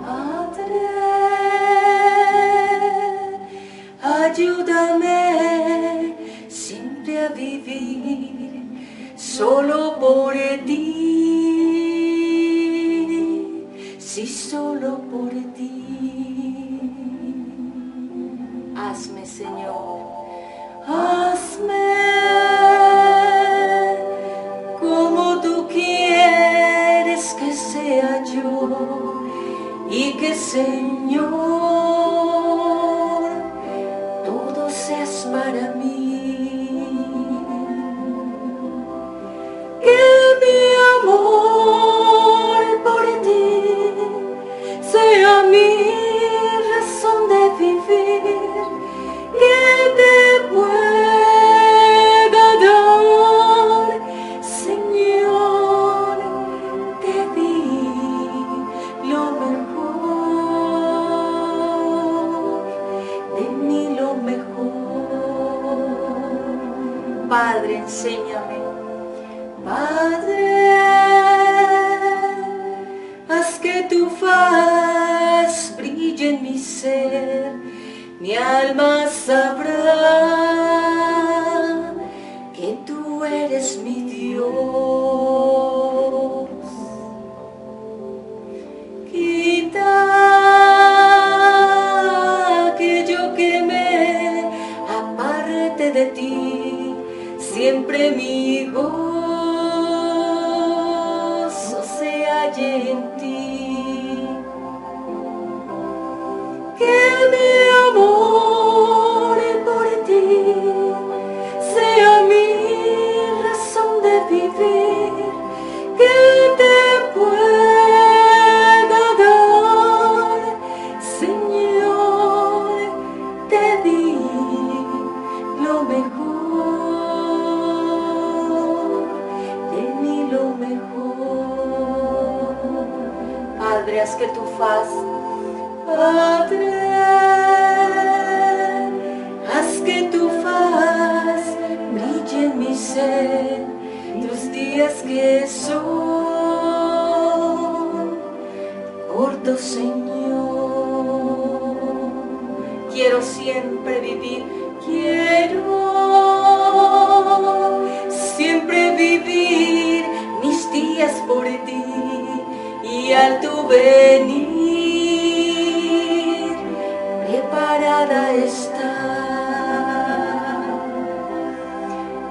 Padre, ayúdame siempre a vivir solo por ti, sí, solo por ti. Hazme, Señor, hazme como tú quieres que sea yo, y que, Señor, todo seas para mí. Que mi amor por ti sea mi razón de vivir, que te pueda dar, Señor, te di lo mejor, de mí lo mejor. Padre, enséñame. Padre, haz que tu faz brille en mi ser, mi alma sabrá que tú eres mi Dios. Quita aquello que me aparte de ti, siempre mi gozo se halle en ti. Que mi amor por ti sea mi razón de vivir, que te pueda dar, Señor, te di lo mejor, de mí lo mejor. Padre, haz que tu faz, Padre, haz que tu faz brille en mi ser, tus días que son cortos, Señor. Quiero siempre vivir, quiero siempre vivir mis días por ti, y al tu venir preparada está.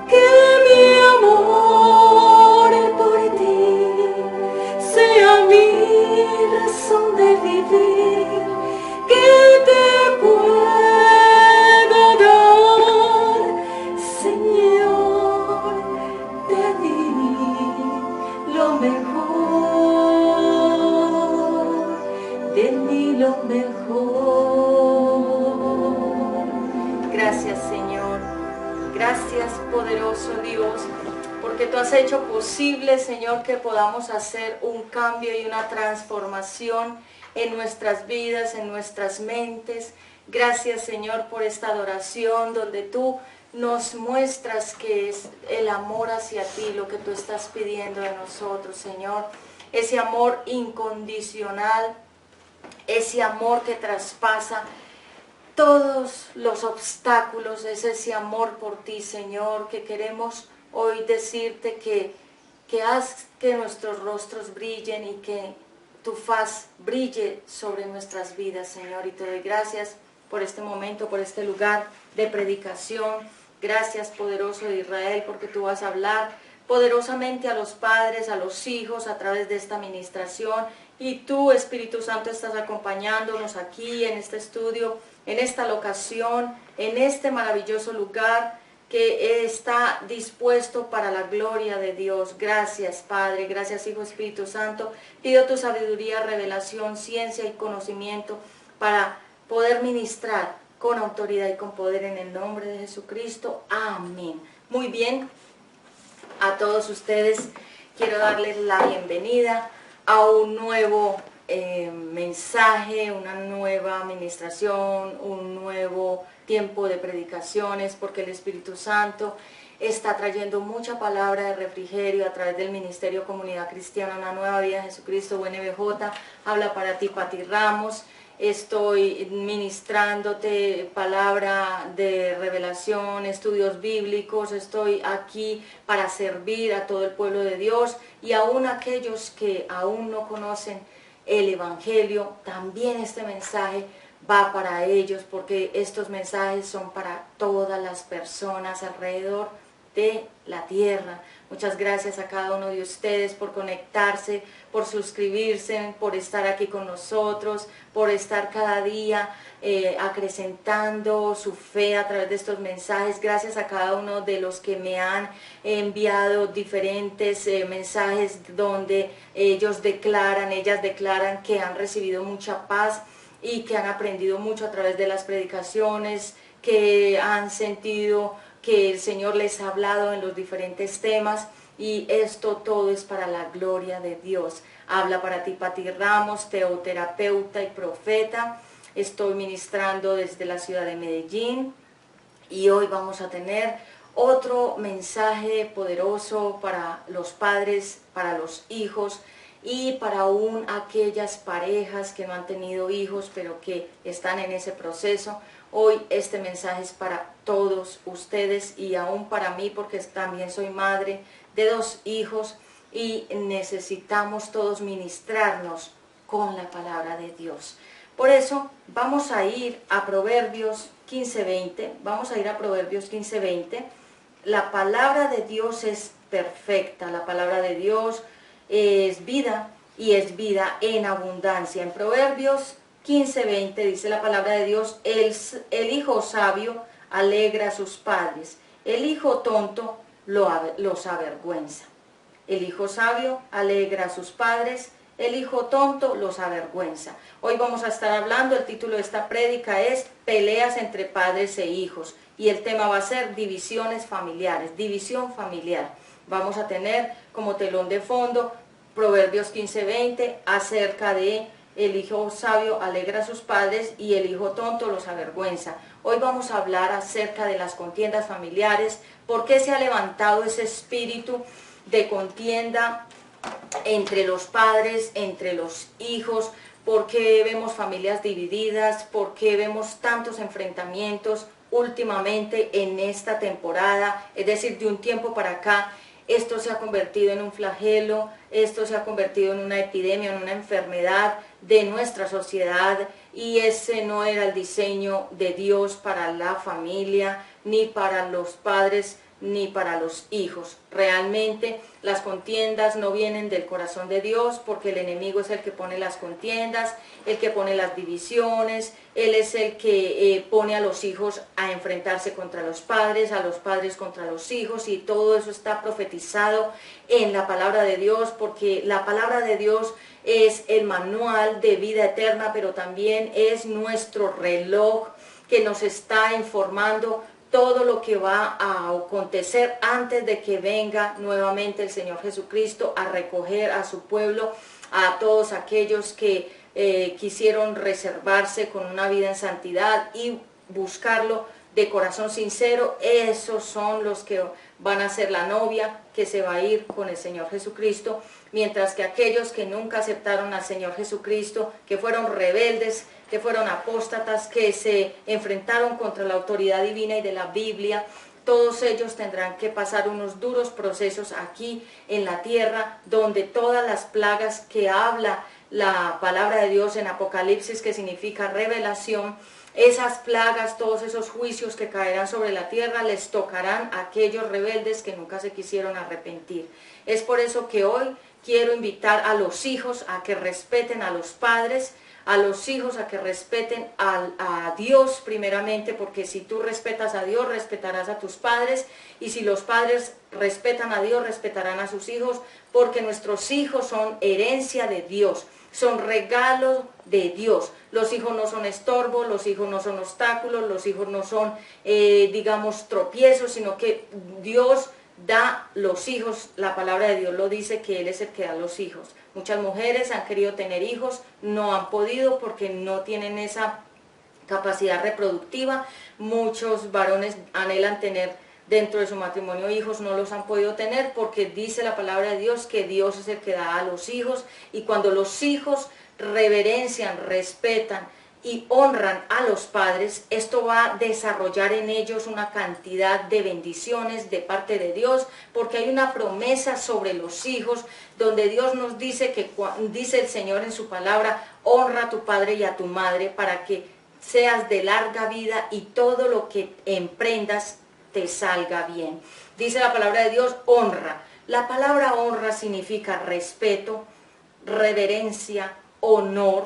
Que mi amor por ti sea mi razón de vivir, que te pueda dar, Señor, te di lo mejor, de mí lo mejor. Gracias, Señor. Gracias, poderoso Dios, porque tú has hecho posible, Señor, que podamos hacer un cambio y una transformación en nuestras vidas, en nuestras mentes. Gracias, Señor, por esta adoración donde tú nos muestras que es el amor hacia ti lo que tú estás pidiendo de nosotros, Señor. Ese amor incondicional, ese amor que traspasa todos los obstáculos, es ese amor por ti, Señor, que queremos hoy decirte que haz que nuestros rostros brillen y que tu faz brille sobre nuestras vidas, Señor. Y te doy gracias por este momento, por este lugar de predicación. Gracias, poderoso de Israel, porque tú vas a hablar poderosamente a los padres, a los hijos, a través de esta administración. Y tú, Espíritu Santo, estás acompañándonos aquí en este estudio, en esta locación, en este maravilloso lugar que está dispuesto para la gloria de Dios. Gracias, Padre, gracias, Hijo, Espíritu Santo. Pido tu sabiduría, revelación, ciencia y conocimiento para poder ministrar con autoridad y con poder en el nombre de Jesucristo. Amén. Muy bien, a todos ustedes quiero darles la bienvenida a un nuevo mensaje, una nueva administración, un nuevo tiempo de predicaciones, porque el Espíritu Santo está trayendo mucha palabra de refrigerio a través del Ministerio Comunidad Cristiana, Una Nueva Vida en Jesucristo, UNBJ. Habla para ti, Pati Ramos. Estoy ministrándote palabra de revelación, estudios bíblicos. Estoy aquí para servir a todo el pueblo de Dios y aún aquellos que aún no conocen el Evangelio. También este mensaje va para ellos, porque estos mensajes son para todas las personas alrededor de la tierra. Muchas gracias a cada uno de ustedes por conectarse, por suscribirse, por estar aquí con nosotros, por estar cada día acrecentando su fe a través de estos mensajes. Gracias a cada uno de los que me han enviado diferentes mensajes donde ellas declaran que han recibido mucha paz y que han aprendido mucho a través de las predicaciones, que han sentido que el Señor les ha hablado en los diferentes temas, y esto todo es para la gloria de Dios. Habla para ti, Pati Ramos, teoterapeuta y profeta. Estoy ministrando desde la ciudad de Medellín y hoy vamos a tener otro mensaje poderoso para los padres, para los hijos y para aún aquellas parejas que no han tenido hijos pero que están en ese proceso. Hoy este mensaje es para todos ustedes y aún para mí, porque también soy madre de 2 hijos y necesitamos todos ministrarnos con la palabra de Dios. Por eso vamos a ir a Proverbios 15:20. Vamos a ir a Proverbios 15:20. La palabra de Dios es perfecta. La palabra de Dios es vida y es vida en abundancia. En Proverbios 15:20 dice la palabra de Dios: el hijo sabio alegra a sus padres, el hijo tonto los avergüenza. El hijo sabio alegra a sus padres, el hijo tonto los avergüenza. Hoy vamos a estar hablando, el título de esta prédica es Peleas entre padres e hijos, y el tema va a ser divisiones familiares, división familiar. Vamos a tener como telón de fondo Proverbios 15:20 acerca de el hijo sabio alegra a sus padres y el hijo tonto los avergüenza. Hoy vamos a hablar acerca de las contiendas familiares, por qué se ha levantado ese espíritu de contienda entre los padres, entre los hijos, por qué vemos familias divididas, por qué vemos tantos enfrentamientos últimamente en esta temporada, es decir, de un tiempo para acá. Esto se ha convertido en un flagelo, esto se ha convertido en una epidemia, en una enfermedad de nuestra sociedad, y ese no era el diseño de Dios para la familia, ni para los padres, ni para los hijos. Realmente las contiendas no vienen del corazón de Dios, porque el enemigo es el que pone las contiendas, el que pone las divisiones. Él es el que pone a los hijos a enfrentarse contra los padres, a los padres contra los hijos, y todo eso está profetizado en la palabra de Dios, porque la palabra de Dios es el manual de vida eterna, pero también es nuestro reloj que nos está informando todo lo que va a acontecer antes de que venga nuevamente el Señor Jesucristo a recoger a su pueblo, a todos aquellos que quisieron reservarse con una vida en santidad y buscarlo de corazón sincero. Esos son los que van a ser la novia que se va a ir con el Señor Jesucristo, mientras que aquellos que nunca aceptaron al Señor Jesucristo, que fueron rebeldes, que fueron apóstatas, que se enfrentaron contra la autoridad divina y de la Biblia, todos ellos tendrán que pasar unos duros procesos aquí en la tierra, donde todas las plagas que habla la palabra de Dios en Apocalipsis, que significa revelación, esas plagas, todos esos juicios que caerán sobre la tierra, les tocarán a aquellos rebeldes que nunca se quisieron arrepentir. Es por eso que hoy quiero invitar a los hijos a que respeten a los padres, a los hijos a que respeten a Dios primeramente, porque si tú respetas a Dios, respetarás a tus padres, y si los padres respetan a Dios, respetarán a sus hijos, porque nuestros hijos son herencia de Dios, son regalos de Dios. Los hijos no son estorbo, los hijos no son obstáculos, los hijos no son, digamos, tropiezos, sino que Dios da los hijos. La palabra de Dios lo dice, que Él es el que da los hijos. Muchas mujeres han querido tener hijos, no han podido porque no tienen esa capacidad reproductiva. Muchos varones anhelan tener dentro de su matrimonio hijos no los han podido tener, porque dice la palabra de Dios que Dios es el que da a los hijos, y cuando los hijos reverencian, respetan y honran a los padres, esto va a desarrollar en ellos una cantidad de bendiciones de parte de Dios, porque hay una promesa sobre los hijos, donde Dios nos dice que, dice el Señor en su palabra, honra a tu padre y a tu madre para que seas de larga vida y todo lo que emprendas te salga bien. Dice la palabra de Dios, honra. La palabra honra significa respeto, reverencia, honor.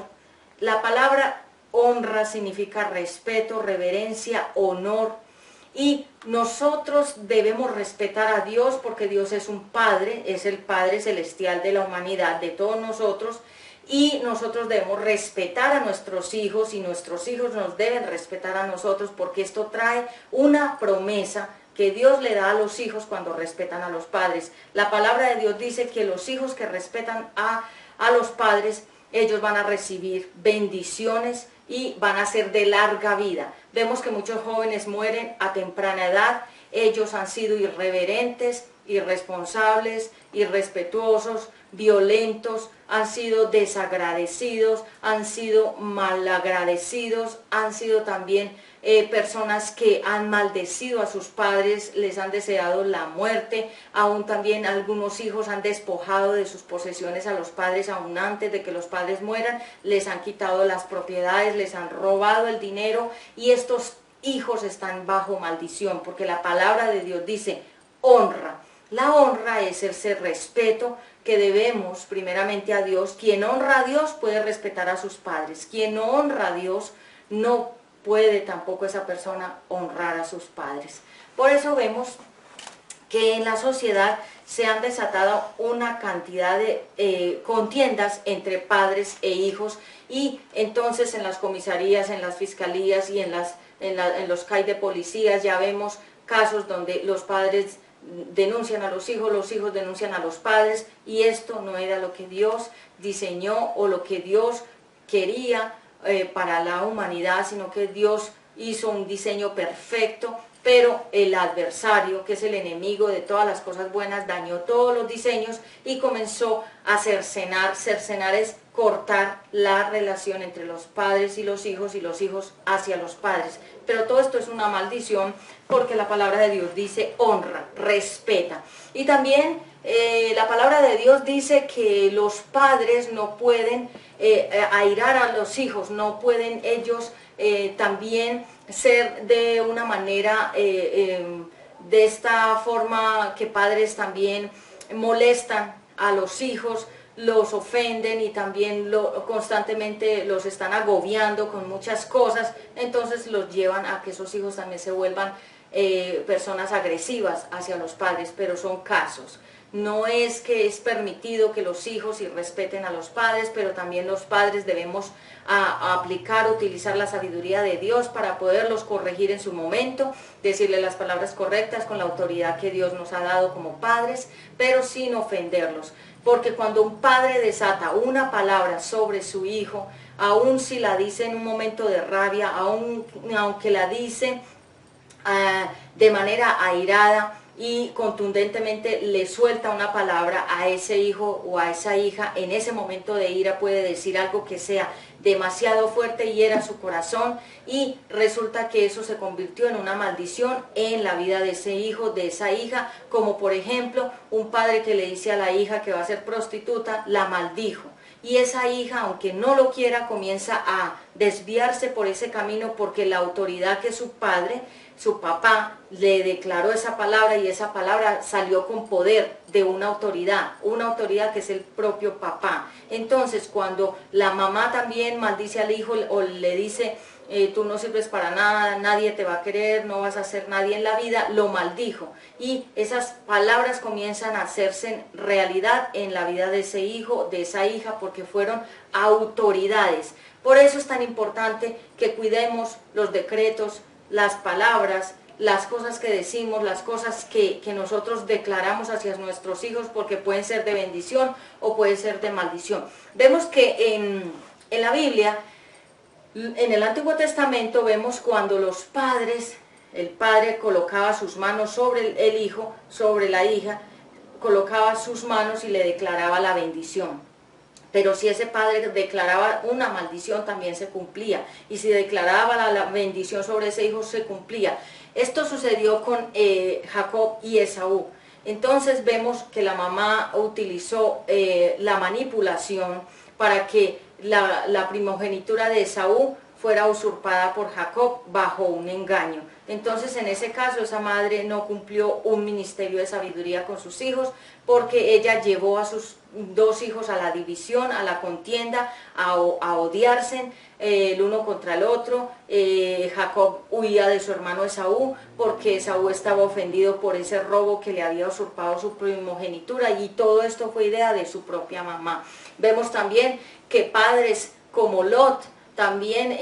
La palabra honra significa respeto, reverencia, honor. Y nosotros debemos respetar a Dios porque Dios es un Padre, es el Padre celestial de la humanidad, de todos nosotros. Y nosotros debemos respetar a nuestros hijos y nuestros hijos nos deben respetar a nosotros, porque esto trae una promesa que Dios le da a los hijos cuando respetan a los padres. La palabra de Dios dice que los hijos que respetan a los padres, ellos van a recibir bendiciones y van a ser de larga vida. Vemos que muchos jóvenes mueren a temprana edad. Ellos han sido irreverentes, irresponsables, irrespetuosos, violentos, han sido desagradecidos, han sido malagradecidos, han sido también personas que han maldecido a sus padres, les han deseado la muerte. Aún también algunos hijos han despojado de sus posesiones a los padres aún antes de que los padres mueran, les han quitado las propiedades, les han robado el dinero, y estos hijos están bajo maldición, porque la palabra de Dios dice honra. La honra es ese respeto que debemos primeramente a Dios. Quien honra a Dios puede respetar a sus padres. Quien no honra a Dios no puede tampoco esa persona honrar a sus padres. Por eso vemos que en la sociedad se han desatado una cantidad de contiendas entre padres e hijos, y entonces en las comisarías, en las fiscalías y en los CAI de policías ya vemos casos donde los padres denuncian a los hijos denuncian a los padres, y esto no era lo que Dios diseñó o lo que Dios quería para la humanidad, sino que Dios hizo un diseño perfecto, pero el adversario, que es el enemigo de todas las cosas buenas, dañó todos los diseños y comenzó a cercenar. Cercenar es cortar la relación entre los padres y los hijos hacia los padres. Pero todo esto es una maldición, porque la palabra de Dios dice honra, respeta. Y también la palabra de Dios dice que los padres no pueden airar a los hijos, no pueden ellos también ser de una manera, de esta forma que padres también molestan a los hijos, los ofenden y también constantemente los están agobiando con muchas cosas, entonces los llevan a que esos hijos también se vuelvan personas agresivas hacia los padres, pero son casos. No es que es permitido que los hijos irrespeten a los padres, pero también los padres debemos aplicar, utilizar la sabiduría de Dios para poderlos corregir en su momento, decirle las palabras correctas con la autoridad que Dios nos ha dado como padres, pero sin ofenderlos. Porque cuando un padre desata una palabra sobre su hijo, aun si la dice en un momento de rabia, aunque la dice de manera airada y contundentemente le suelta una palabra a ese hijo o a esa hija, en ese momento de ira puede decir algo que sea demasiado fuerte y hiera su corazón, y resulta que eso se convirtió en una maldición en la vida de ese hijo, de esa hija, como por ejemplo un padre que le dice a la hija que va a ser prostituta, la maldijo. Y esa hija, aunque no lo quiera, comienza a desviarse por ese camino, porque la autoridad que su padre, su papá, le declaró esa palabra, y esa palabra salió con poder de una autoridad que es el propio papá. Entonces, cuando la mamá también maldice al hijo o le dice, tú no sirves para nada, nadie te va a querer, no vas a ser nadie en la vida, lo maldijo. Y esas palabras comienzan a hacerse realidad en la vida de ese hijo, de esa hija, porque fueron autoridades. Por eso es tan importante que cuidemos los decretos, las palabras, las cosas que decimos, las cosas que nosotros declaramos hacia nuestros hijos, porque pueden ser de bendición o pueden ser de maldición. Vemos que en la Biblia, en el Antiguo Testamento, vemos cuando los padres el padre colocaba sus manos sobre el hijo, sobre la hija, colocaba sus manos y le declaraba la bendición. Pero si ese padre declaraba una maldición, también se cumplía. Y si declaraba la bendición sobre ese hijo, se cumplía. Esto sucedió con Jacob y Esaú. Entonces vemos que la mamá utilizó la manipulación para que la primogenitura de Esaú fuera usurpada por Jacob bajo un engaño. Entonces en ese caso esa madre no cumplió un ministerio de sabiduría con sus hijos, porque ella llevó a sus dos hijos a la división, a la contienda, a odiarse el uno contra el otro. Jacob huía de su hermano Esaú porque Esaú estaba ofendido por ese robo que le había usurpado su primogenitura, y todo esto fue idea de su propia mamá. Vemos también que padres como Lot también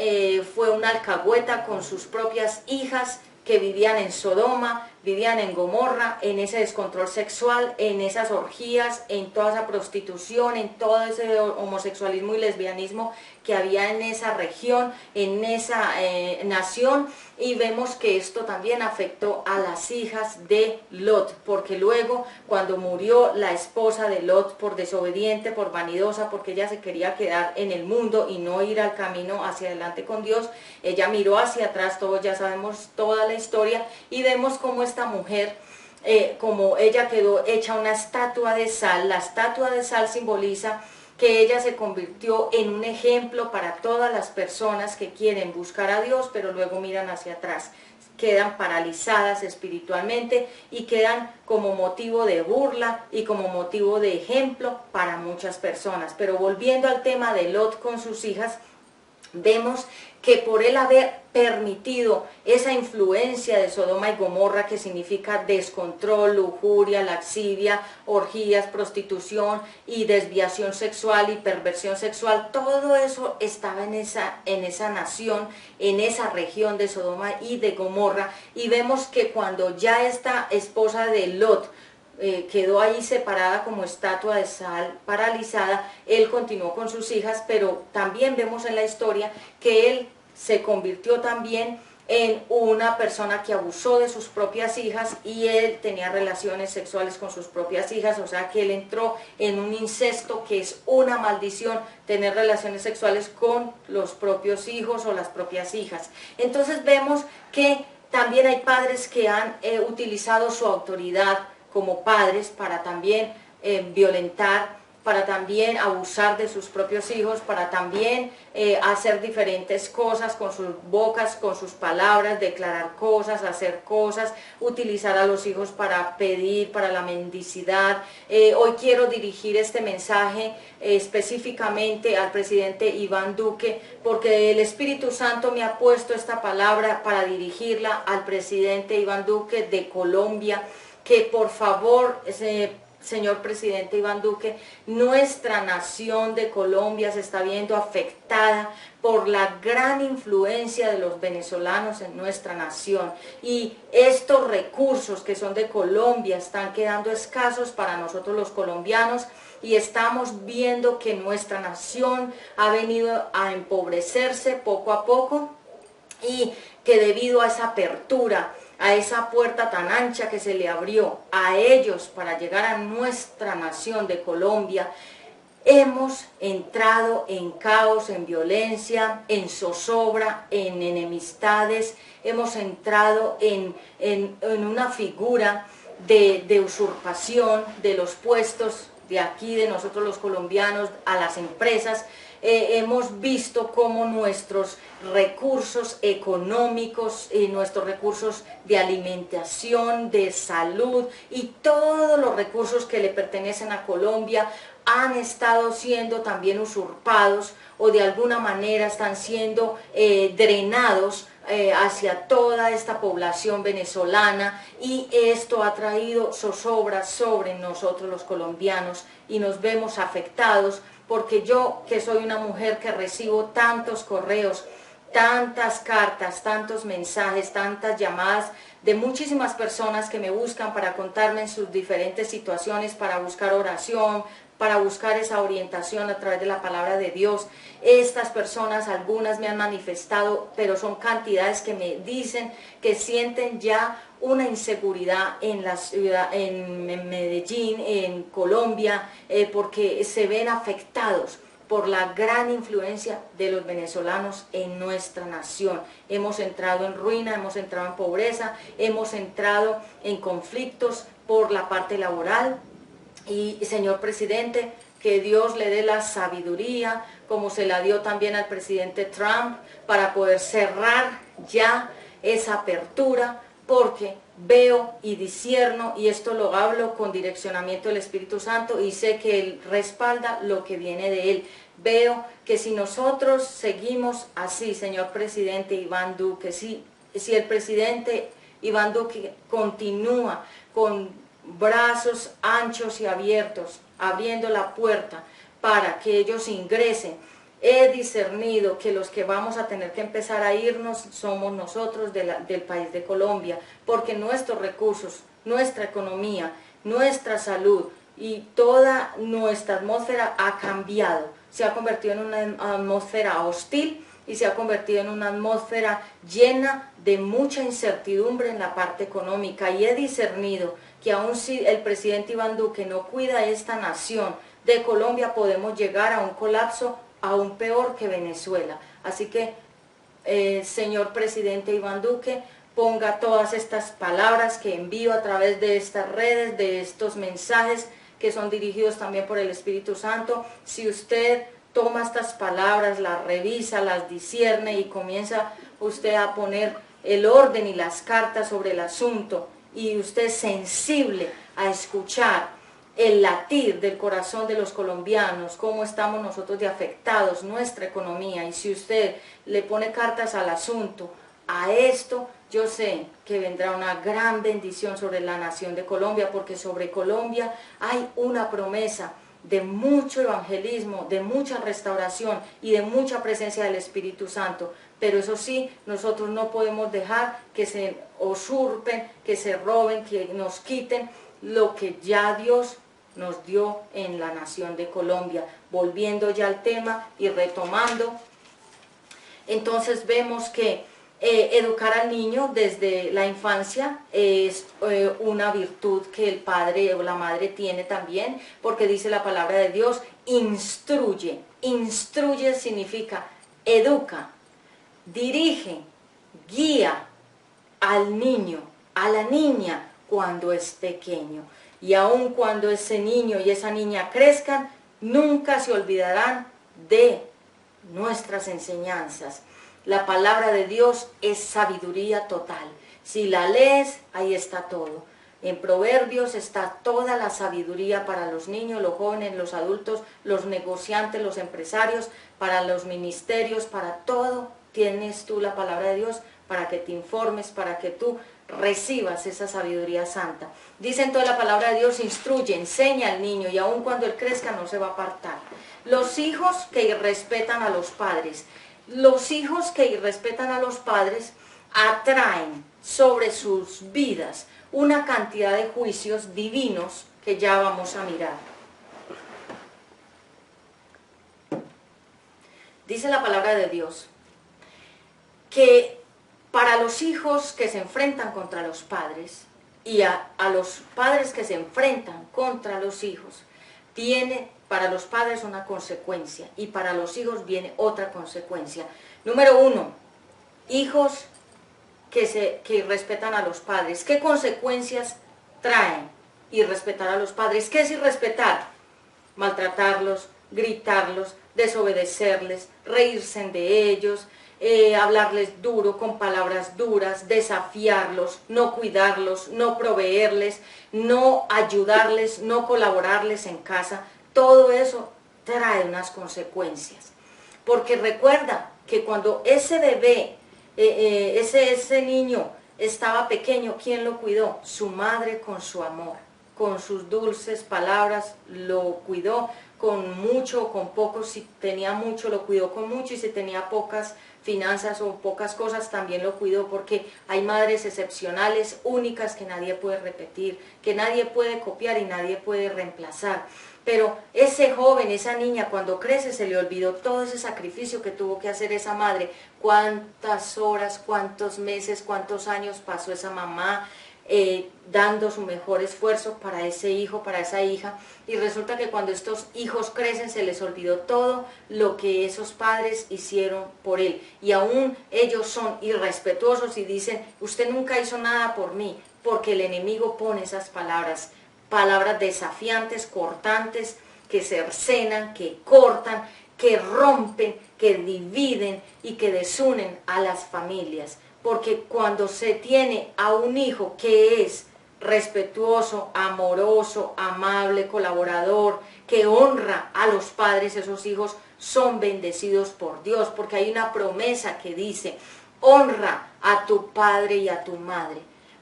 fue una alcahueta con sus propias hijas, que vivían en Sodoma, vivían en Gomorra, en ese descontrol sexual, en esas orgías, en toda esa prostitución, en todo ese homosexualismo y lesbianismo que había en esa región, en esa nación. Y vemos que esto también afectó a las hijas de Lot, porque luego cuando murió la esposa de Lot por desobediente, por vanidosa, porque ella se quería quedar en el mundo y no ir al camino hacia adelante con Dios, ella miró hacia atrás, todos ya sabemos toda la historia, y vemos cómo esta mujer, como ella quedó hecha una estatua de sal. La estatua de sal simboliza que ella se convirtió en un ejemplo para todas las personas que quieren buscar a Dios, pero luego miran hacia atrás, quedan paralizadas espiritualmente y quedan como motivo de burla y como motivo de ejemplo para muchas personas. Pero volviendo al tema de Lot con sus hijas, vemos que por él haber permitido esa influencia de Sodoma y Gomorra, que significa descontrol, lujuria, laxivia, orgías, prostitución y desviación sexual y perversión sexual, todo eso estaba en esa nación, en esa región de Sodoma y de Gomorra. Y vemos que cuando ya esta esposa de Lot quedó ahí separada como estatua de sal, paralizada, él continuó con sus hijas, pero también vemos en la historia que él se convirtió también en una persona que abusó de sus propias hijas, y él tenía relaciones sexuales con sus propias hijas. O sea que él entró en un incesto, que es una maldición, tener relaciones sexuales con los propios hijos o las propias hijas. Entonces vemos que también hay padres que han utilizado su autoridad como padres para también violentar, para también abusar de sus propios hijos, para también hacer diferentes cosas con sus bocas, con sus palabras, declarar cosas, hacer cosas, utilizar a los hijos para pedir, para la mendicidad. Hoy quiero dirigir este mensaje específicamente al presidente Iván Duque, porque el Espíritu Santo me ha puesto esta palabra para dirigirla al presidente Iván Duque de Colombia, que por favor, señor presidente Iván Duque, nuestra nación de Colombia se está viendo afectada por la gran influencia de los venezolanos en nuestra nación, y estos recursos que son de Colombia están quedando escasos para nosotros los colombianos, y estamos viendo que nuestra nación ha venido a empobrecerse poco a poco, y que debido a esa apertura, a esa puerta tan ancha que se le abrió a ellos para llegar a nuestra nación de Colombia, hemos entrado en caos, en violencia, en zozobra, en enemistades. Hemos entrado en una figura de usurpación de los puestos de aquí, de nosotros los colombianos, a las empresas. Hemos visto cómo nuestros recursos económicos y nuestros recursos de alimentación, de salud y todos los recursos que le pertenecen a Colombia han estado siendo también usurpados, o de alguna manera están siendo drenados hacia toda esta población venezolana, y esto ha traído zozobra sobre nosotros los colombianos, y nos vemos afectados, porque yo, que soy una mujer que recibo tantos correos, tantas cartas, tantos mensajes, tantas llamadas de muchísimas personas que me buscan para contarme sus diferentes situaciones, para buscar oración, para buscar esa orientación a través de la palabra de Dios. Estas personas, algunas me han manifestado, pero son cantidades que me dicen que sienten ya una inseguridad en la ciudad, en Medellín, en Colombia, porque se ven afectados por la gran influencia de los venezolanos en nuestra nación. Hemos entrado en ruina, hemos entrado en pobreza, hemos entrado en conflictos por la parte laboral. Y señor presidente, que Dios le dé la sabiduría, como se la dio también al presidente Trump, para poder cerrar ya esa apertura, porque veo y discierno, y esto lo hablo con direccionamiento del Espíritu Santo, y sé que Él respalda lo que viene de Él. Veo que si nosotros seguimos así, señor presidente Iván Duque, si el presidente Iván Duque continúa con brazos anchos y abiertos, abriendo la puerta para que ellos ingresen, he discernido que los que vamos a tener que empezar a irnos somos nosotros del país de Colombia, porque nuestros recursos, nuestra economía, nuestra salud y toda nuestra atmósfera ha cambiado, se ha convertido en una atmósfera hostil y se ha convertido en una atmósfera llena de mucha incertidumbre en la parte económica, y he discernido que aun si el presidente Iván Duque no cuida esta nación de Colombia, podemos llegar a un colapso aún peor que Venezuela. Así que, señor presidente Iván Duque, ponga todas estas palabras que envío a través de estas redes, de estos mensajes que son dirigidos también por el Espíritu Santo. Si usted toma estas palabras, las revisa, las discierne y comienza usted a poner el orden y las cartas sobre el asunto, y usted es sensible a escuchar el latir del corazón de los colombianos, cómo estamos nosotros de afectados, nuestra economía, y si usted le pone cartas al asunto, a esto, yo sé que vendrá una gran bendición sobre la nación de Colombia, porque sobre Colombia hay una promesa de mucho evangelismo, de mucha restauración y de mucha presencia del Espíritu Santo. Pero eso sí, nosotros no podemos dejar que se usurpen, que se roben, que nos quiten lo que ya Dios nos dio en la nación de Colombia. Volviendo ya al tema y retomando, entonces vemos que educar al niño desde la infancia es una virtud que el padre o la madre tiene también, porque dice la palabra de Dios, instruye. Instruye significa educa, dirige, guía al niño, a la niña cuando es pequeño. Y aun cuando ese niño y esa niña crezcan, nunca se olvidarán de nuestras enseñanzas. La palabra de Dios es sabiduría total. Si la lees, ahí está todo. En Proverbios está toda la sabiduría para los niños, los jóvenes, los adultos, los negociantes, los empresarios, para los ministerios, para todo. Tienes tú la palabra de Dios para que te informes, para que tú recibas esa sabiduría santa. Dice en toda la palabra de Dios, instruye, enseña al niño, y aun cuando él crezca no se va a apartar. Los hijos que irrespetan a los padres. Los hijos que irrespetan a los padres atraen sobre sus vidas una cantidad de juicios divinos que ya vamos a mirar. Dice la palabra de Dios que para los hijos que se enfrentan contra los padres y a los padres que se enfrentan contra los hijos, viene para los padres una consecuencia y para los hijos viene otra consecuencia. Número 1, hijos que irrespetan a los padres. ¿Qué consecuencias traen irrespetar a los padres? ¿Qué es irrespetar? Maltratarlos, gritarlos, desobedecerles, reírse de ellos, hablarles duro, con palabras duras, desafiarlos, no cuidarlos, no proveerles, no ayudarles, no colaborarles en casa. Todo eso trae unas consecuencias. Porque recuerda que cuando ese bebé, ese niño estaba pequeño, ¿quién lo cuidó? Su madre con su amor, con sus dulces palabras, lo cuidó con mucho o con poco. Si tenía mucho, lo cuidó con mucho, y si tenía pocas finanzas o pocas cosas, también lo cuidó, porque hay madres excepcionales, únicas, que nadie puede repetir, que nadie puede copiar y nadie puede reemplazar. Pero ese joven, esa niña, cuando crece se le olvidó todo ese sacrificio que tuvo que hacer esa madre. Cuántas horas, cuántos meses, cuántos años pasó esa mamá dando su mejor esfuerzo para ese hijo, para esa hija. Y resulta que cuando estos hijos crecen se les olvidó todo lo que esos padres hicieron por él. Y aún ellos son irrespetuosos y dicen, usted nunca hizo nada por mí, porque el enemigo pone esas palabras desafiantes, cortantes, que cercenan, que cortan, que rompen, que dividen y que desunen a las familias. Porque cuando se tiene a un hijo que es respetuoso, amoroso, amable, colaborador, que honra a los padres, esos hijos son bendecidos por Dios, porque hay una promesa que dice, honra a tu padre y a tu madre,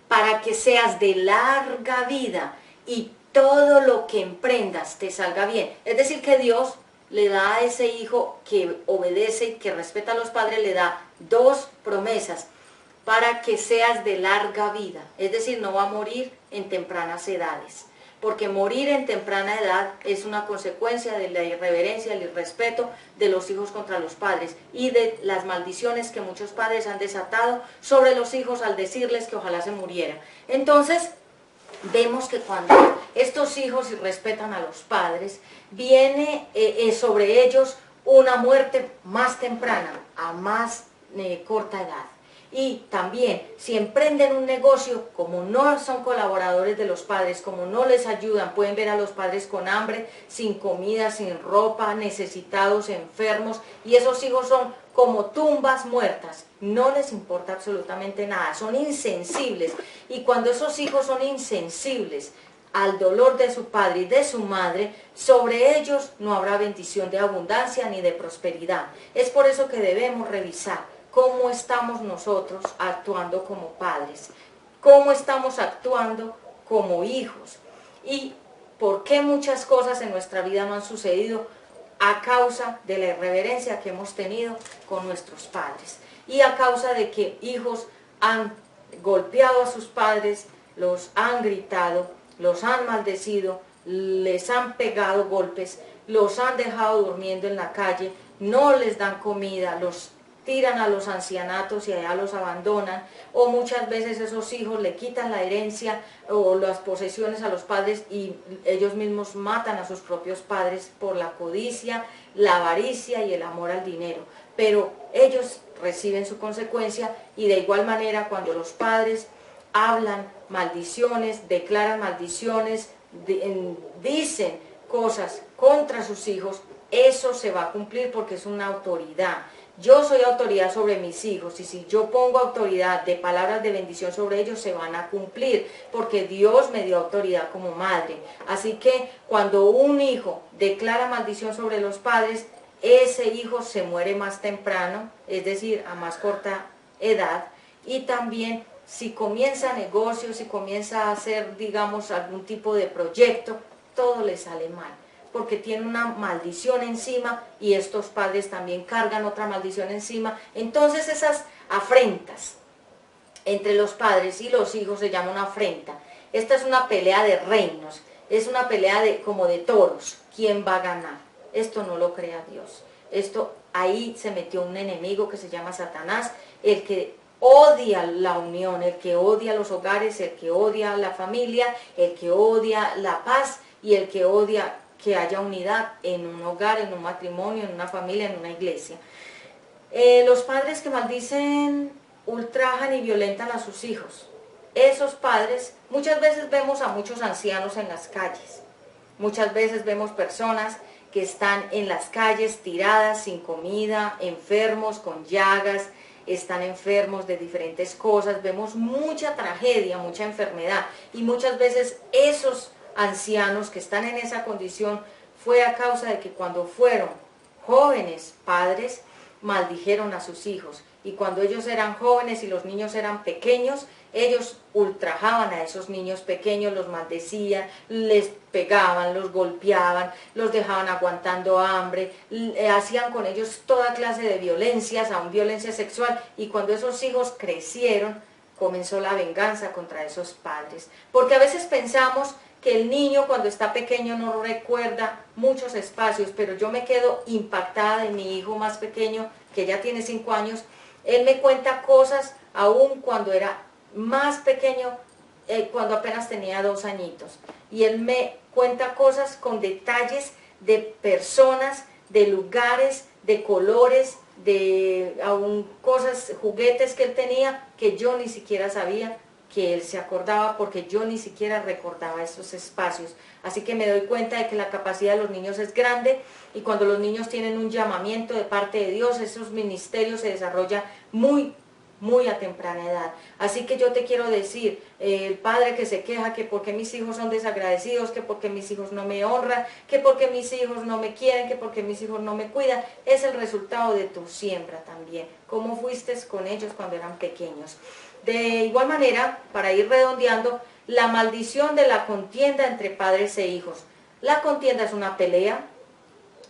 para que seas de larga vida y todo lo que emprendas te salga bien. Es decir, que Dios le da a ese hijo que obedece y que respeta a los padres, le da dos promesas: para que seas de larga vida, es decir, no va a morir en tempranas edades, porque morir en temprana edad es una consecuencia de la irreverencia, el irrespeto de los hijos contra los padres y de las maldiciones que muchos padres han desatado sobre los hijos al decirles que ojalá se murieran. Entonces, vemos que cuando estos hijos irrespetan a los padres, viene sobre ellos una muerte más temprana, a más corta edad. Y también, si emprenden un negocio, como no son colaboradores de los padres, como no les ayudan, pueden ver a los padres con hambre, sin comida, sin ropa, necesitados, enfermos, y esos hijos son como tumbas muertas, no les importa absolutamente nada, son insensibles. Y cuando esos hijos son insensibles al dolor de su padre y de su madre, sobre ellos no habrá bendición de abundancia ni de prosperidad. Es por eso que debemos revisar cómo estamos nosotros actuando como padres, cómo estamos actuando como hijos y por qué muchas cosas en nuestra vida no han sucedido a causa de la irreverencia que hemos tenido con nuestros padres y a causa de que hijos han golpeado a sus padres, los han gritado, los han maldecido, les han pegado golpes, los han dejado durmiendo en la calle, no les dan comida, los tiran a los ancianatos y allá los abandonan, o muchas veces esos hijos le quitan la herencia o las posesiones a los padres y ellos mismos matan a sus propios padres por la codicia, la avaricia y el amor al dinero. Pero ellos reciben su consecuencia y de igual manera cuando los padres hablan maldiciones, declaran maldiciones, dicen cosas contra sus hijos, eso se va a cumplir porque es una autoridad. Yo soy autoridad sobre mis hijos y si yo pongo autoridad de palabras de bendición sobre ellos se van a cumplir porque Dios me dio autoridad como madre. Así que cuando un hijo declara maldición sobre los padres, ese hijo se muere más temprano, es decir, a más corta edad. Y también si comienza negocios, si comienza a hacer, digamos, algún tipo de proyecto, todo le sale mal, porque tiene una maldición encima y estos padres también cargan otra maldición encima. Entonces esas afrentas entre los padres y los hijos se llama una afrenta. Esta es una pelea de reinos, es una pelea como de toros. ¿Quién va a ganar? Esto no lo crea Dios. Esto, ahí se metió un enemigo que se llama Satanás, el que odia la unión, el que odia los hogares, el que odia la familia, el que odia la paz y el que odia que haya unidad en un hogar, en un matrimonio, en una familia, en una iglesia. Los padres que maldicen, ultrajan y violentan a sus hijos. Esos padres, muchas veces vemos a muchos ancianos en las calles. Muchas veces vemos personas que están en las calles tiradas, sin comida, enfermos, con llagas, están enfermos de diferentes cosas. Vemos mucha tragedia, mucha enfermedad y muchas veces esos ancianos que están en esa condición fue a causa de que cuando fueron jóvenes padres maldijeron a sus hijos y cuando ellos eran jóvenes y los niños eran pequeños, ellos ultrajaban a esos niños pequeños, los maldecían, les pegaban, los golpeaban, los dejaban aguantando hambre, hacían con ellos toda clase de violencias, aún violencia sexual, y cuando esos hijos crecieron comenzó la venganza contra esos padres, porque a veces pensamos que el niño cuando está pequeño no recuerda muchos espacios, pero yo me quedo impactada de mi hijo más pequeño, que ya tiene 5 años. Él me cuenta cosas aún cuando era más pequeño, cuando apenas tenía 2 añitos. Y él me cuenta cosas con detalles de personas, de lugares, de colores, de aún cosas, juguetes que él tenía que yo ni siquiera sabía que él se acordaba, porque yo ni siquiera recordaba esos espacios. Así que me doy cuenta de que la capacidad de los niños es grande, y cuando los niños tienen un llamamiento de parte de Dios, esos ministerios se desarrollan muy a temprana edad. Así que yo te quiero decir, el padre que se queja que porque mis hijos son desagradecidos, que porque mis hijos no me honran, que porque mis hijos no me quieren, que porque mis hijos no me cuidan, es el resultado de tu siembra también, cómo fuiste con ellos cuando eran pequeños. De igual manera, para ir redondeando, la maldición de la contienda entre padres e hijos. La contienda es una pelea,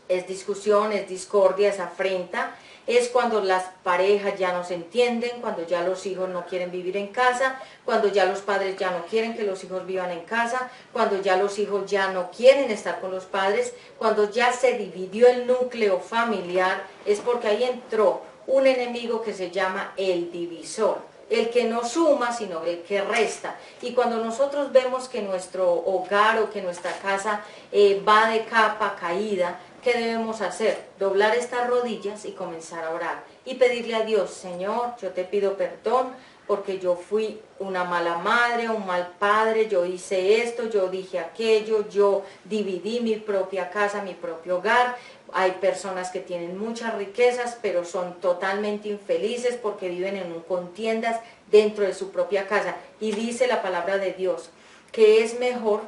es discusión, es discordia, es afrenta, es cuando las parejas ya no se entienden, cuando ya los hijos no quieren vivir en casa, cuando ya los padres ya no quieren que los hijos vivan en casa, cuando ya los hijos ya no quieren estar con los padres, cuando ya se dividió el núcleo familiar, es porque ahí entró un enemigo que se llama el divisor. El que no suma, sino el que resta. Y cuando nosotros vemos que nuestro hogar o que nuestra casa va de capa caída, ¿qué debemos hacer? Doblar estas rodillas y comenzar a orar. Y pedirle a Dios, Señor, yo te pido perdón porque yo fui una mala madre, un mal padre, yo hice esto, yo dije aquello, yo dividí mi propia casa, mi propio hogar. Hay personas que tienen muchas riquezas, pero son totalmente infelices porque viven en contiendas dentro de su propia casa. Y dice la palabra de Dios que es mejor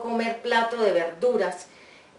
comer plato de verduras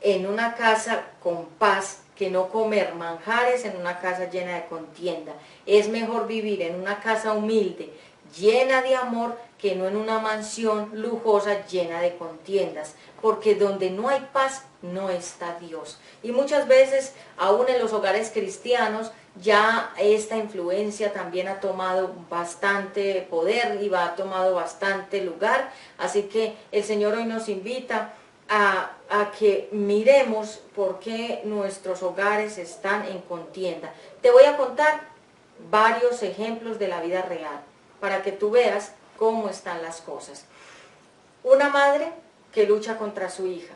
en una casa con paz que no comer manjares en una casa llena de contienda. Es mejor vivir en una casa humilde, llena de amor, que no en una mansión lujosa llena de contiendas, porque donde no hay paz no está Dios. Y muchas veces, aún en los hogares cristianos, ya esta influencia también ha tomado bastante poder y ha tomado bastante lugar. Así que el Señor hoy nos invita a que miremos por qué nuestros hogares están en contienda. Te voy a contar varios ejemplos de la vida real para que tú veas cómo están las cosas. Una madre que lucha contra su hija.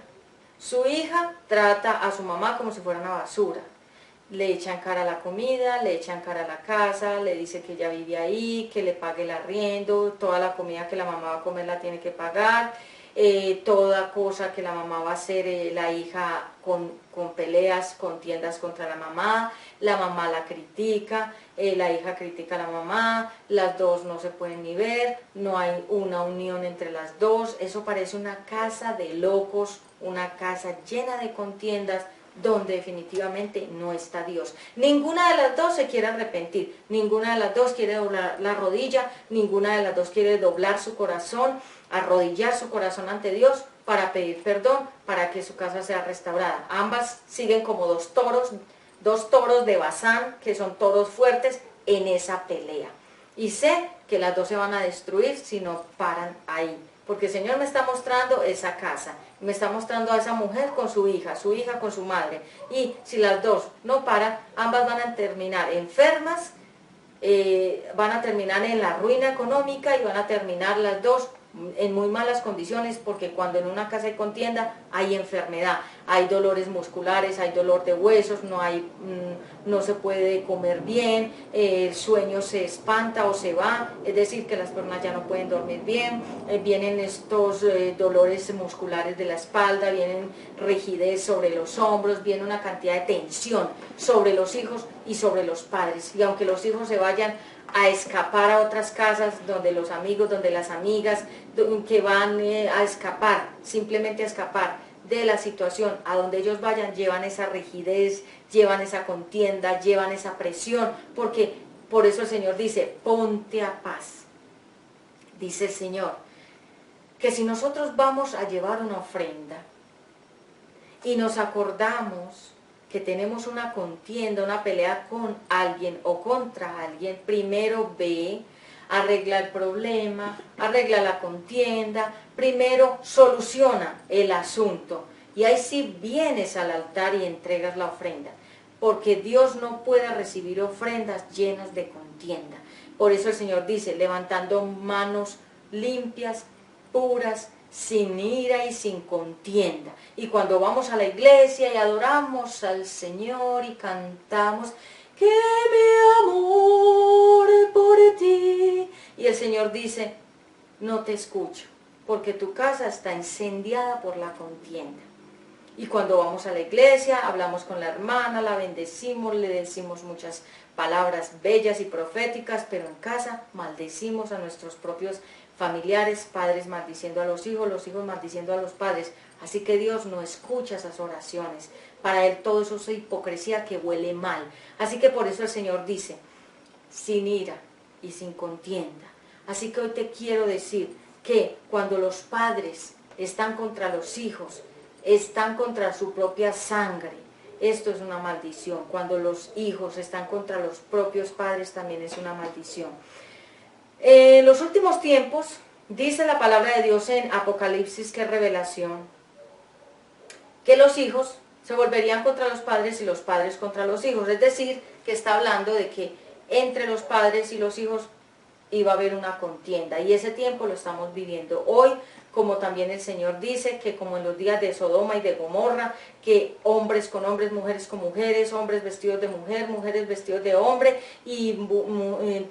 Su hija trata a su mamá como si fuera una basura. Le echan cara la comida, le echan cara la casa, le dice que ella vive ahí, que le pague el arriendo, toda la comida que la mamá va a comer la tiene que pagar. Toda cosa que la mamá va a hacer, la hija con peleas, contiendas contra la mamá la critica, la hija critica a la mamá, las dos no se pueden ni ver, no hay una unión entre las dos. Eso parece una casa de locos, una casa llena de contiendas, donde definitivamente no está Dios. Ninguna de las dos se quiere arrepentir, ninguna de las dos quiere doblar la rodilla, ninguna de las dos quiere doblar su corazón, arrodillar su corazón ante Dios para pedir perdón, para que su casa sea restaurada. Ambas siguen como dos toros de Bazán, que son toros fuertes en esa pelea. Y sé que las dos se van a destruir si no paran ahí. Porque el Señor me está mostrando esa casa, me está mostrando a esa mujer con su hija con su madre. Y si las dos no paran, ambas van a terminar enfermas, van a terminar en la ruina económica y van a terminar las dos en muy malas condiciones, porque cuando en una casa hay contienda hay enfermedad, hay dolores musculares, hay dolor de huesos, no se puede comer bien, el sueño se espanta o se va, es decir que las personas ya no pueden dormir bien, vienen estos dolores musculares de la espalda, vienen rigidez sobre los hombros, viene una cantidad de tensión sobre los hijos y sobre los padres. Y aunque los hijos se vayan a escapar a otras casas, donde los amigos, donde las amigas, que van a escapar, simplemente a escapar de la situación, a donde ellos vayan, llevan esa rigidez, llevan esa contienda, llevan esa presión, porque por eso el Señor dice, ponte a paz. Dice el Señor, que si nosotros vamos a llevar una ofrenda y nos acordamos que tenemos una contienda, una pelea con alguien o contra alguien, primero ve, arregla el problema, arregla la contienda, primero soluciona el asunto. Y ahí sí vienes al altar y entregas la ofrenda, porque Dios no puede recibir ofrendas llenas de contienda. Por eso el Señor dice, levantando manos limpias, puras, sin ira y sin contienda. Y cuando vamos a la iglesia y adoramos al Señor y cantamos, que mi amor por ti, y el Señor dice, no te escucho, porque tu casa está incendiada por la contienda. Y cuando vamos a la iglesia, hablamos con la hermana, la bendecimos, le decimos muchas palabras bellas y proféticas, pero en casa maldecimos a nuestros propios familiares, padres maldiciendo a los hijos maldiciendo a los padres. Así que Dios no escucha esas oraciones. Para Él todo eso es hipocresía que huele mal. Así que por eso el Señor dice, sin ira y sin contienda. Así que hoy te quiero decir que cuando los padres están contra los hijos, están contra su propia sangre, esto es una maldición. Cuando los hijos están contra los propios padres, también es una maldición. En los últimos tiempos, dice la palabra de Dios en Apocalipsis, que es revelación, que los hijos se volverían contra los padres y los padres contra los hijos. Es decir, que está hablando de que entre los padres y los hijos iba a haber una contienda. Y ese tiempo lo estamos viviendo hoy, como también el Señor dice, que como en los días de Sodoma y de Gomorra, que hombres con hombres, mujeres con mujeres, hombres vestidos de mujer, mujeres vestidos de hombre, y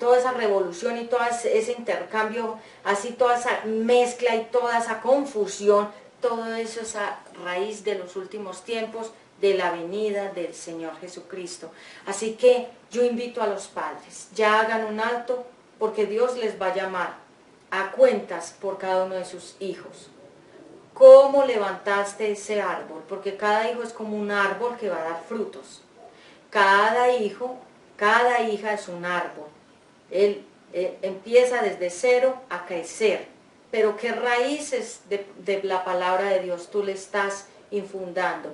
toda esa revolución y todo ese intercambio, así toda esa mezcla y toda esa confusión, todo eso es a raíz de los últimos tiempos, de la venida del Señor Jesucristo. Así que yo invito a los padres, ya hagan un alto, porque Dios les va a llamar a cuentas por cada uno de sus hijos. ¿Cómo levantaste ese árbol? Porque cada hijo es como un árbol que va a dar frutos. Cada hijo, cada hija es un árbol. Él empieza desde cero a crecer. Pero ¿qué raíces de la palabra de Dios tú le estás infundando?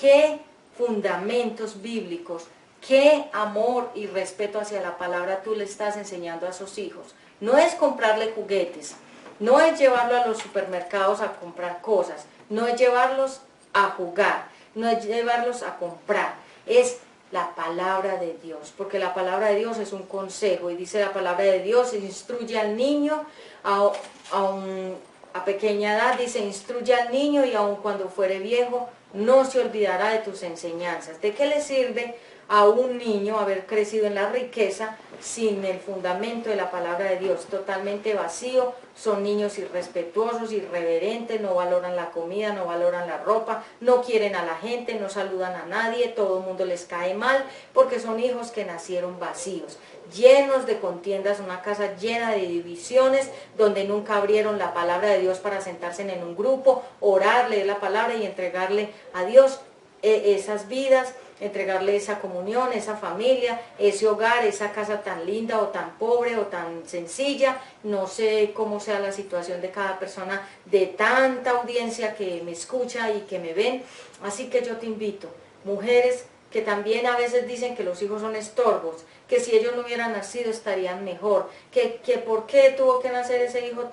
¿Qué fundamentos bíblicos? ¿Qué amor y respeto hacia la palabra tú le estás enseñando a esos hijos? No es comprarle juguetes, no es llevarlo a los supermercados a comprar cosas, no es llevarlos a jugar, no es llevarlos a comprar, es la palabra de Dios, porque la palabra de Dios es un consejo, y dice la palabra de Dios, instruye al niño a pequeña edad, dice, instruye al niño y aun cuando fuere viejo, no se olvidará de tus enseñanzas. ¿De qué le sirve a un niño haber crecido en la riqueza sin el fundamento de la palabra de Dios? Totalmente vacío, son niños irrespetuosos, irreverentes, no valoran la comida, no valoran la ropa, no quieren a la gente, no saludan a nadie, todo el mundo les cae mal, porque son hijos que nacieron vacíos, llenos de contiendas, una casa llena de divisiones, donde nunca abrieron la palabra de Dios para sentarse en un grupo, orar, leer la palabra y entregarle a Dios esas vidas, entregarle esa comunión, esa familia, ese hogar, esa casa tan linda o tan pobre o tan sencilla. No sé cómo sea la situación de cada persona, de tanta audiencia que me escucha y que me ven. Así que yo te invito, mujeres que también a veces dicen que los hijos son estorbos, que si ellos no hubieran nacido estarían mejor, que por qué tuvo que nacer ese hijo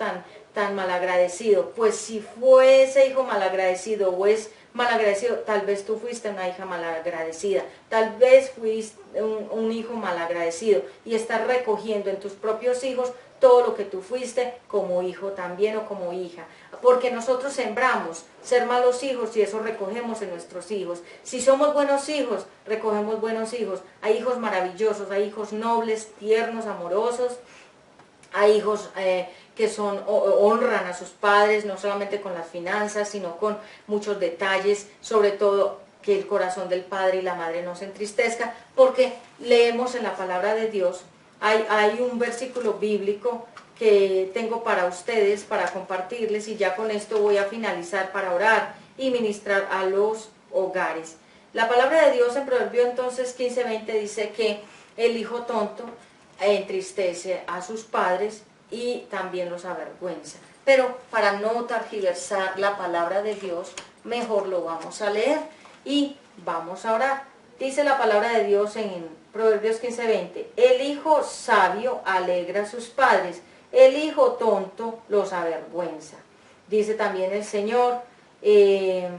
tan malagradecido. Pues si fue ese hijo malagradecido o es malagradecido, tal vez tú fuiste una hija malagradecida, tal vez fuiste un hijo malagradecido y estás recogiendo en tus propios hijos todo lo que tú fuiste como hijo también o como hija, porque nosotros sembramos ser malos hijos y eso recogemos en nuestros hijos. Si somos buenos hijos, recogemos buenos hijos. Hay hijos maravillosos, hay hijos nobles, tiernos, amorosos, hay hijos que honran a sus padres, no solamente con las finanzas, sino con muchos detalles, sobre todo que el corazón del padre y la madre no se entristezca, porque leemos en la palabra de Dios, hay un versículo bíblico que tengo para ustedes, para compartirles, y ya con esto voy a finalizar para orar y ministrar a los hogares. La palabra de Dios en Proverbios entonces 15:20 dice que el hijo tonto entristece a sus padres y también los avergüenza. Pero para no tergiversar la palabra de Dios, mejor lo vamos a leer y vamos a orar. Dice la palabra de Dios en Proverbios 15:20. El hijo sabio alegra a sus padres, el hijo tonto los avergüenza. Dice también el Señor que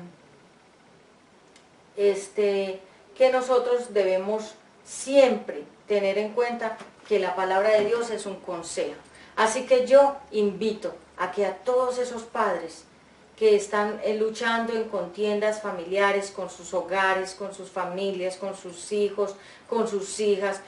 nosotros debemos siempre tener en cuenta que la palabra de Dios es un consejo. Así que yo invito a que a todos esos padres que están luchando en contiendas familiares con sus hogares, con sus familias, con sus hijos, con sus hijas,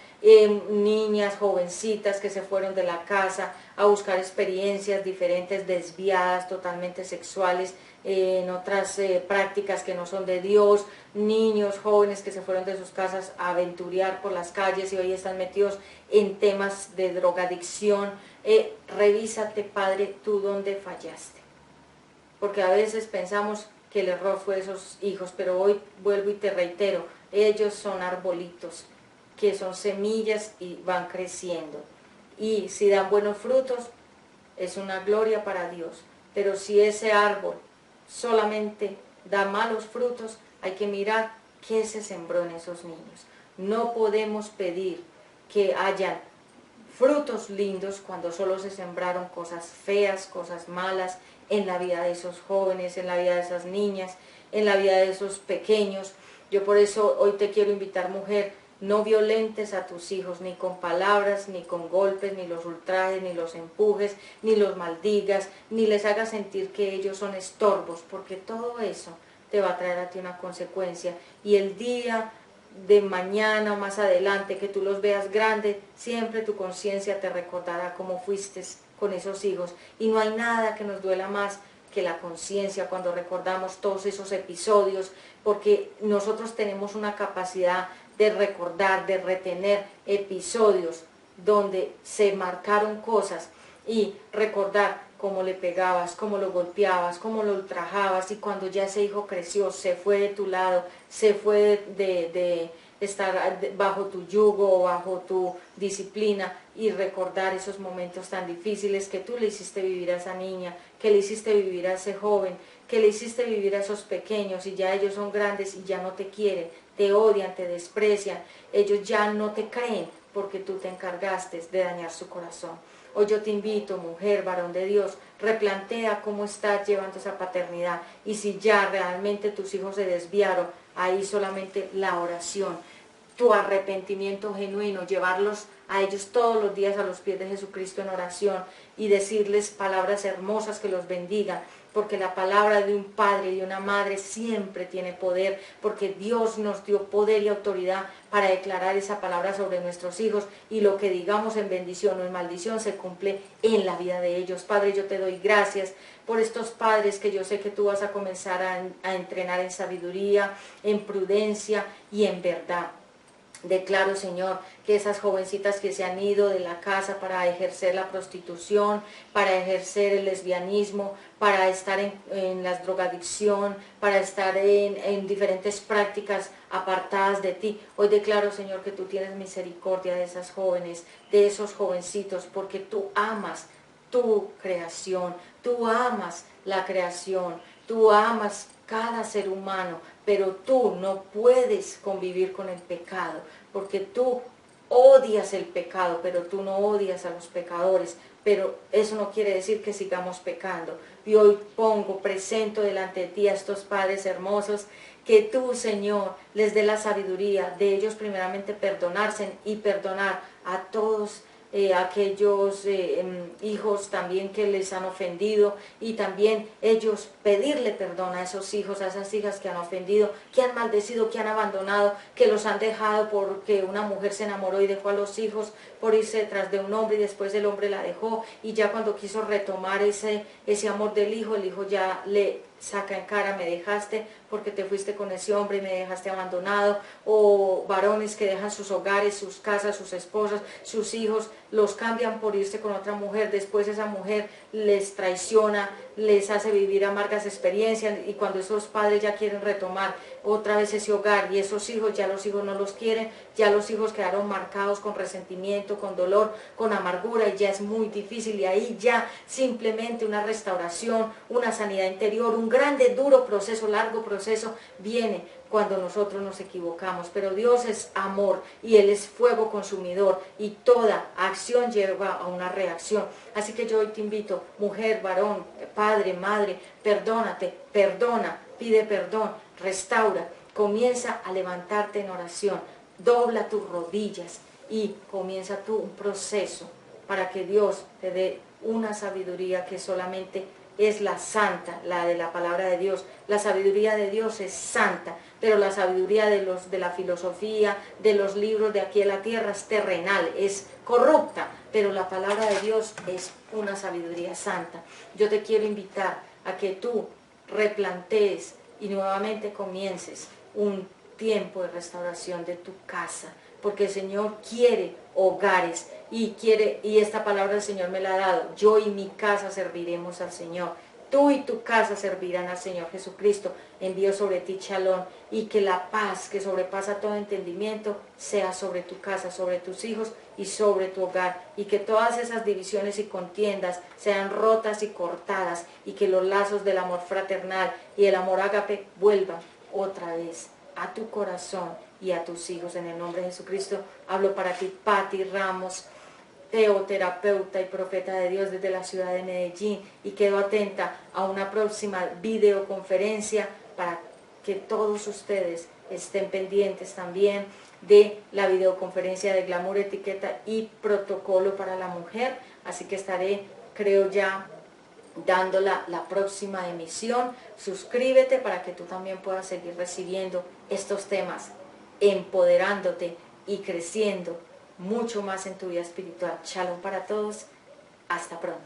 niñas, jovencitas que se fueron de la casa a buscar experiencias diferentes, desviadas, totalmente sexuales, en otras prácticas que no son de Dios, niños, jóvenes que se fueron de sus casas a aventurear por las calles y hoy están metidos en temas de drogadicción. Revísate, padre, tú dónde fallaste. Porque a veces pensamos que el error fue de esos hijos, pero hoy vuelvo y te reitero, ellos son arbolitos, que son semillas y van creciendo. Y si dan buenos frutos, es una gloria para Dios. Pero si ese árbol solamente da malos frutos, hay que mirar qué se sembró en esos niños. No podemos pedir que hayan frutos lindos cuando solo se sembraron cosas feas, cosas malas en la vida de esos jóvenes, en la vida de esas niñas, en la vida de esos pequeños. Yo por eso hoy te quiero invitar, mujer, no violentes a tus hijos, ni con palabras, ni con golpes, ni los ultrajes, ni los empujes, ni los maldigas, ni les hagas sentir que ellos son estorbos, porque todo eso te va a traer a ti una consecuencia. Y el día de mañana o más adelante que tú los veas grandes, siempre tu conciencia te recordará cómo fuiste con esos hijos. Y no hay nada que nos duela más que la conciencia cuando recordamos todos esos episodios, porque nosotros tenemos una capacidad de recordar, de retener episodios donde se marcaron cosas y recordar cómo le pegabas, cómo lo golpeabas, cómo lo ultrajabas, y cuando ya ese hijo creció, se fue de tu lado, se fue de estar bajo tu yugo o bajo tu disciplina, y recordar esos momentos tan difíciles que tú le hiciste vivir a esa niña, que le hiciste vivir a ese joven, que le hiciste vivir a esos pequeños, y ya ellos son grandes y ya no te quieren, te odian, te desprecian, ellos ya no te creen porque tú te encargaste de dañar su corazón. Hoy yo te invito, mujer, varón de Dios, replantea cómo estás llevando esa paternidad, y si ya realmente tus hijos se desviaron, ahí solamente la oración, tu arrepentimiento genuino, llevarlos a ellos todos los días a los pies de Jesucristo en oración y decirles palabras hermosas que los bendigan, porque la palabra de un padre y de una madre siempre tiene poder, porque Dios nos dio poder y autoridad para declarar esa palabra sobre nuestros hijos, y lo que digamos en bendición o en maldición se cumple en la vida de ellos. Padre, yo te doy gracias por estos padres que yo sé que tú vas a comenzar a entrenar en sabiduría, en prudencia y en verdad. Declaro, Señor, que esas jovencitas que se han ido de la casa para ejercer la prostitución, para ejercer el lesbianismo, para estar en la drogadicción, para estar en diferentes prácticas apartadas de ti, hoy declaro, Señor, que tú tienes misericordia de esas jóvenes, de esos jovencitos, porque tú amas tu creación, tú amas la creación, tú amas cada ser humano, pero tú no puedes convivir con el pecado, porque tú odias el pecado, pero tú no odias a los pecadores. Pero eso no quiere decir que sigamos pecando. Y hoy presento delante de ti a estos padres hermosos, que tú, Señor, les dé la sabiduría de ellos primeramente perdonarse y perdonar a todos aquellos hijos también que les han ofendido, y también ellos pedirle perdón a esos hijos, a esas hijas que han ofendido, que han maldecido, que han abandonado, que los han dejado porque una mujer se enamoró y dejó a los hijos por irse detrás de un hombre, y después el hombre la dejó, y ya cuando quiso retomar ese amor del hijo, el hijo ya le saca en cara: me dejaste porque te fuiste con ese hombre y me dejaste abandonado. O varones que dejan sus hogares, sus casas, sus esposas, sus hijos, los cambian por irse con otra mujer, después esa mujer les traiciona, les hace vivir amargas experiencias, y cuando esos padres ya quieren retomar otra vez ese hogar y esos hijos, ya los hijos no los quieren, ya los hijos quedaron marcados con resentimiento, con dolor, con amargura, y ya es muy difícil, y ahí ya simplemente una restauración, una sanidad interior, un un grande, duro proceso, largo proceso, viene cuando nosotros nos equivocamos. Pero Dios es amor y Él es fuego consumidor y toda acción lleva a una reacción. Así que yo hoy te invito, mujer, varón, padre, madre, perdónate, perdona, pide perdón, restaura, comienza a levantarte en oración, dobla tus rodillas y comienza tú un proceso para que Dios te dé una sabiduría que solamente es la santa, la de la palabra de Dios. La sabiduría de Dios es santa, pero la sabiduría de la filosofía, de los libros de aquí en la tierra es terrenal, es corrupta, pero la palabra de Dios es una sabiduría santa. Yo te quiero invitar a que tú replantees y nuevamente comiences un tiempo de restauración de tu casa, porque el Señor quiere hogares y esta palabra el Señor me la ha dado. Yo y mi casa serviremos al Señor. Tú y tu casa servirán al Señor Jesucristo. Envío sobre ti shalom y que la paz que sobrepasa todo entendimiento sea sobre tu casa, sobre tus hijos y sobre tu hogar. Y que todas esas divisiones y contiendas sean rotas y cortadas y que los lazos del amor fraternal y el amor ágape vuelvan otra vez a tu corazón y a tus hijos. En el nombre de Jesucristo hablo para ti, Patti Ramos, teoterapeuta y profeta de Dios desde la ciudad de Medellín, y quedo atenta a una próxima videoconferencia para que todos ustedes estén pendientes también de la videoconferencia de Glamour, Etiqueta y Protocolo para la Mujer. Así que estaré, creo ya, dando la próxima emisión. Suscríbete para que tú también puedas seguir recibiendo estos temas, empoderándote y creciendo mucho más en tu vida espiritual. Shalom para todos. Hasta pronto.